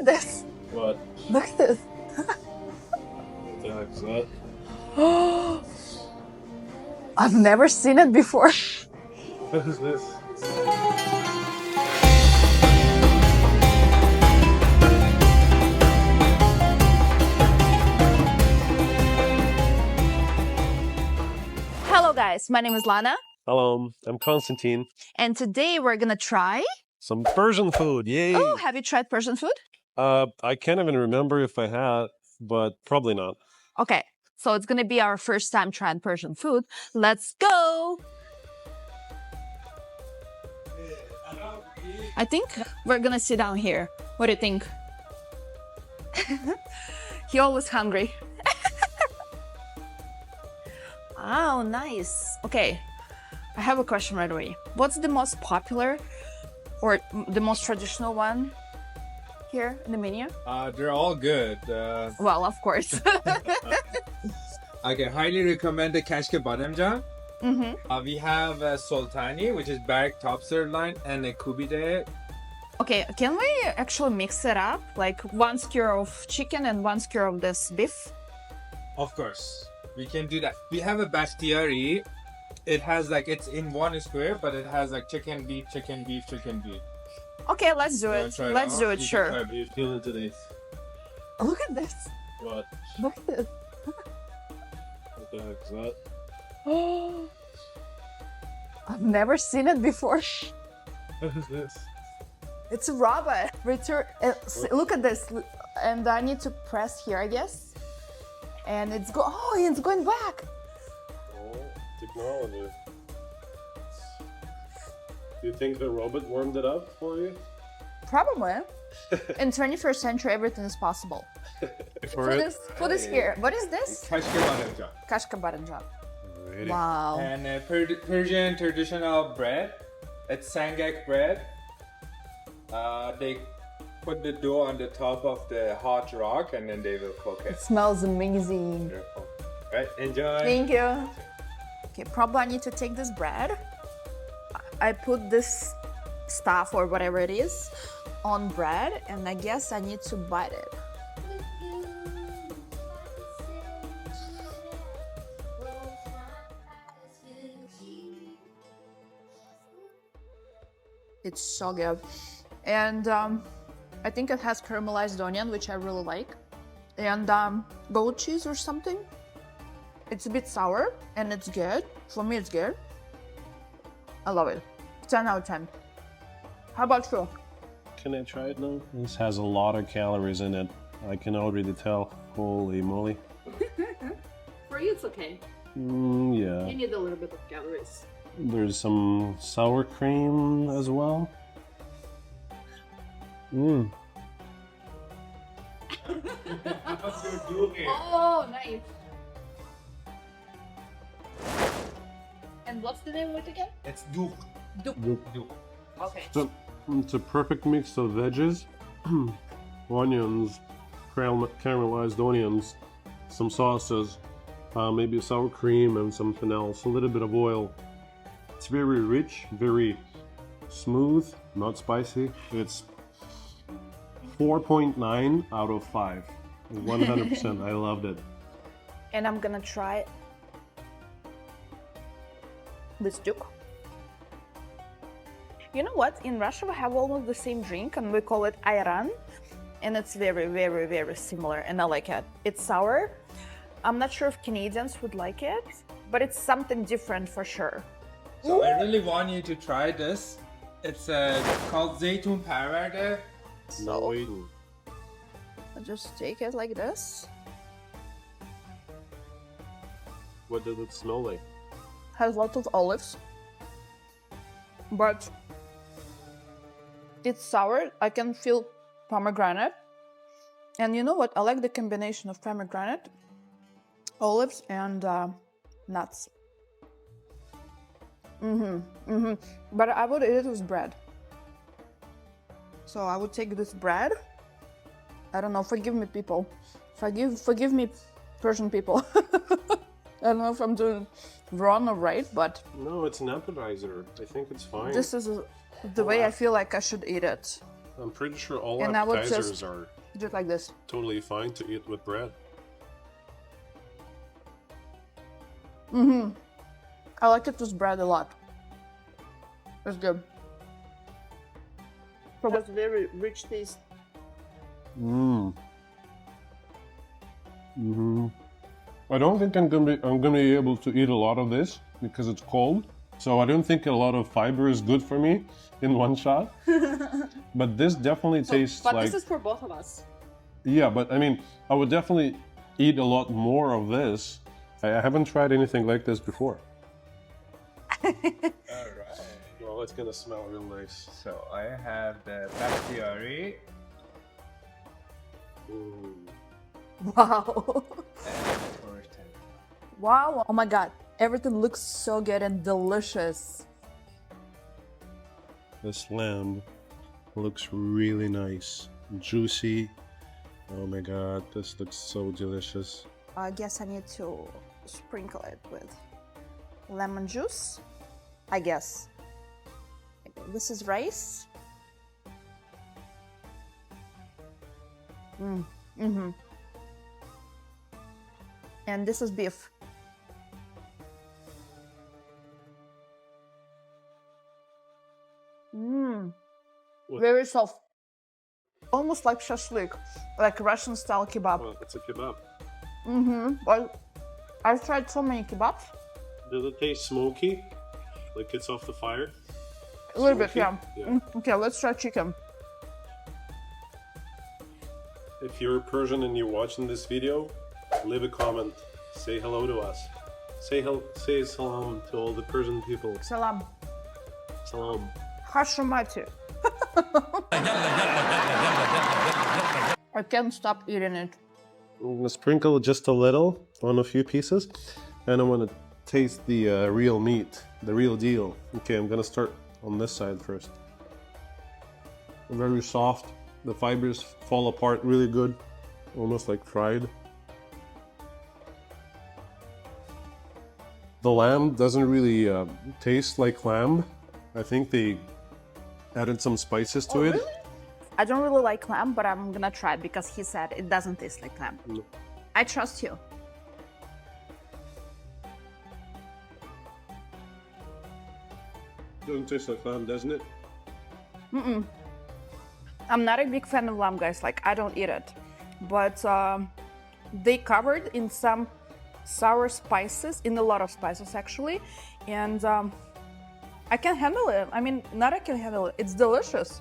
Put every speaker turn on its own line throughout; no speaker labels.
this.
What?
Look at this.
What the heck is that?
Oh, I've never seen it before.
What is this?
Hello guys, my name is Lana.
Hello, I'm Konstantin.
And today we're gonna try...
Some Persian food, yay!
Oh, have you tried Persian food?
I can't even remember if I had, but probably not.
Okay, so it's gonna be our first time trying Persian food. Let's go! I think we're gonna sit down here. What do you think? He always hungry. Oh, nice. Okay, I have a question right away. What's the most popular or the most traditional one here in the menu?
They're all good.
Well, of course.
I can highly recommend the Kashke Bademjan.
Mm-hmm.
We have Sultani, which is barrack top sirloin, and a 𝗥𝗶𝗃𝗧.
Okay, can we actually mix it up? Like one skewer of chicken and one skewer of this beef?
Of course, we can do that. We have a bakhtia. It has like, it's in one square, but it has like chicken, beef, chicken, beef, chicken, beef.
Okay, let's do it. Let's do it, sure.
How are you feeling today?
Look at this.
What?
Look at this.
What the heck is that?
Oh, I've never seen it before.
What is this?
It's a rubber. Look at this. And I need to press here, I guess. And it's going back.
Oh, technology. Do you think the robot warmed it up for you?
Probably. In 21st century, everything is possible. Put this here. What is this?
Kashke Bademjan.
Kashke Bademjan.
Alrighty.
Wow.
And Persian traditional bread. It's sangak bread. They put the dough on the top of the hot rock and then they will cook it.
It smells amazing.
Beautiful. Right, enjoy.
Thank you. Okay, probably I need to take this bread. I put this stuff or whatever it is on bread, and I guess I need to bite it. It's so good. And I think it has caramelized onion, which I really like. And goat cheese or something. It's a bit sour and it's good. For me, it's good. I love it. 10 out of 10. How about you?
Can I try it now? This has a lot of calories in it. I can already tell. Holy moly.
For you, it's okay.
Yeah.
You need a little bit of calories.
There's some sour cream as well.
Oh, nice. And what's the name of it again?
It's Doogh.
Doogh. Okay.
So it's a perfect mix of veggies, onions, caramelized onions, some sauces, maybe sour cream and something else, a little bit of oil. It's very rich, very smooth, not spicy. It's 4.9 out of 5. 100%. I loved it.
And I'm gonna try this Doogh. You know what? In Russia, we have almost the same drink, and we call it ayran, and it's very, very, very similar, and I like it. It's sour. I'm not sure if Canadians would like it, but it's something different for sure.
So I really want you to try this. It's called Zeytoon Parvadeh.
No eating.
I'll just take it like this.
What does it smell like?
Has lots of olives, but it's sour. I can feel pomegranate. And you know what? I like the combination of pomegranate, olives, and nuts. But I would eat it with bread. So I would take this bread. I don't know, forgive me people. Forgive me Persian people. I don't know if I'm doing wrong or right, but...
No, it's an appetizer. I think it's fine.
This is the way I feel like I should eat it.
I'm pretty sure all
And I would
appetizers
just
are
do it like this.
totally fine to eat with bread.
I like it with bread a lot. It's good. So that's very rich taste.
I don't think I'm gonna be able to eat a lot of this because it's cold. So I don't think a lot of fiber is good for me in one shot. But this definitely tastes
But
like...
this is for both of us.
Yeah, but I mean, I would definitely eat a lot more of this. I haven't tried anything like this before.
Alright.
Well, it's gonna smell real nice.
So I have the bakhtia
Wow.
and Persian.
Wow. Oh my god. Everything looks so good and delicious.
This lamb looks really nice, juicy. Oh my god, this looks so delicious.
I guess I need to sprinkle it with lemon juice. I guess. This is rice. And this is beef. Very soft. Almost like shashlik, like Russian style kebab.
Well, it's a kebab.
Well, I've tried so many kebabs.
Does it taste smoky? Like it's off the fire?
A little bit,
Smoky?
yeah. Okay, let's try chicken.
If you're Persian and you're watching this video, leave a comment. Say hello to us. Say salam to all the Persian people.
Salam.
Salam.
𝗟𝗧𝗐𝗵𝗽𝗀. I can't stop eating it.
I'm gonna sprinkle just a little on a few pieces, and I want to taste the real meat, the real deal. Okay, I'm gonna start on this side first. Very soft. The fibers fall apart really good, almost like fried. The lamb doesn't really taste like lamb. I think they added some spices to it.
Really? I don't really like lamb, but I'm gonna try it because he said it doesn't taste like lamb.
No.
I trust you.
Doesn't taste like lamb, doesn't it?
I'm not a big fan of lamb, guys. Like, I don't eat it. But they covered in some sour spices, in a lot of spices actually. And I can handle it. I mean, not I can handle it. It's delicious.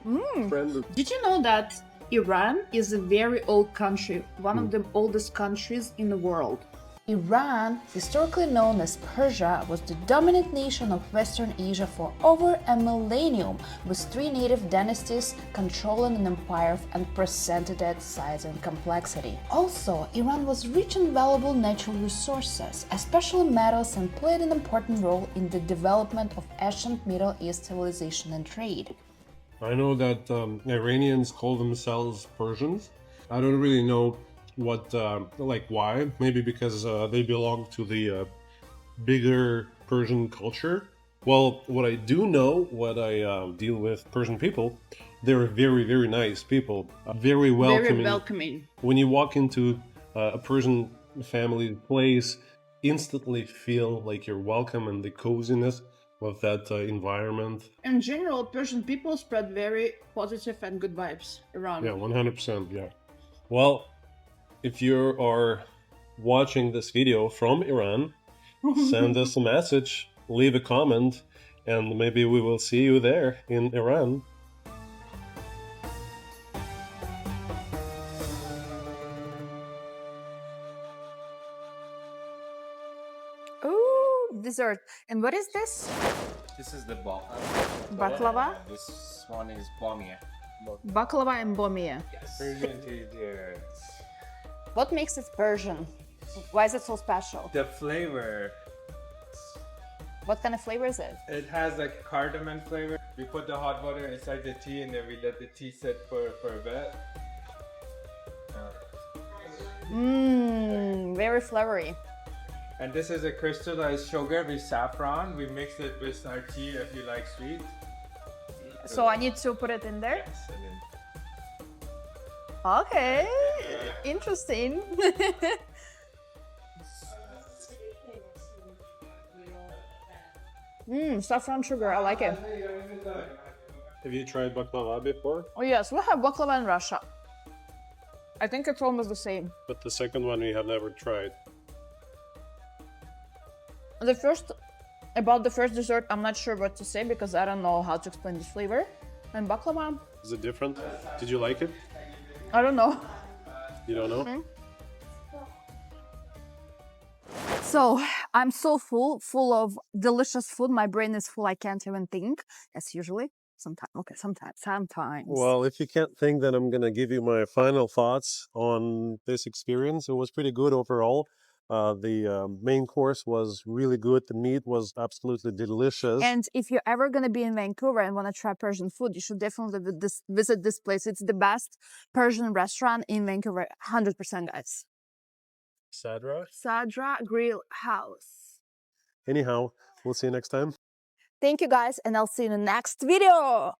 Friend,
Did you know that Iran is a very old country, one of the oldest countries in the world? Iran, historically known as Persia, was the dominant nation of Western Asia for over a millennium, with 3 native dynasties controlling an empire of unprecedented size and complexity. Also, Iran was rich in valuable natural resources, especially metals, and played an important role in the development of ancient Middle East civilization and trade.
I know that Iranians call themselves Persians. I don't really know what, like why. Maybe because they belong to the bigger Persian culture. Well, what I do know, what I deal with Persian people, they're very, very nice people. Very welcoming.
Very welcoming.
When you walk into a Persian family place, instantly feel like you're welcome and the coziness of that environment.
In general, Persian people spread very positive and good vibes around.
Yeah, 100%, yeah. Well, if you are watching this video from Iran, send us a message, leave a comment, and maybe we will see you there in Iran.
Ooh, dessert. And what is this?
This is the
Baklava?
This one is bamieh.
Baklava and Bamieh.
Persian desserts.
What makes it Persian? Why is it so special?
The flavor,
What kind of flavor is it?
it has like cardamom flavor. We put the hot water inside the tea and then we let the tea sit for a bit.
Mmm, very flavory.
And this is a crystallized sugar with saffron. We mix it with our tea if you like sweet.
So I need to put it in there?
Yes, and then
Okay, interesting. Saffron sugar, I like it.
Have you tried baklava before?
Oh yes, we have baklava in Russia. I think it's almost the same.
But the second one we have never tried.
About the first dessert, I'm not sure what to say because I don't know how to explain the flavor. And baklava,
Is it different? Did you like it?
I don't know.
You don't know?
So I'm so full of delicious food. My brain is full. I can't even think, as usually. Sometimes.
Well, if you can't think, then I'm going to give you my final thoughts on this experience. It was pretty good overall. The main course was really good. The meat was absolutely delicious.
And if you're ever going to be in Vancouver and want to try Persian food, you should definitely visit this place. It's the best Persian restaurant in Vancouver. 100%, guys. Sadra Gill House.
Anyhow, we'll see you next time.
Thank you, guys, and I'll see you in the next video.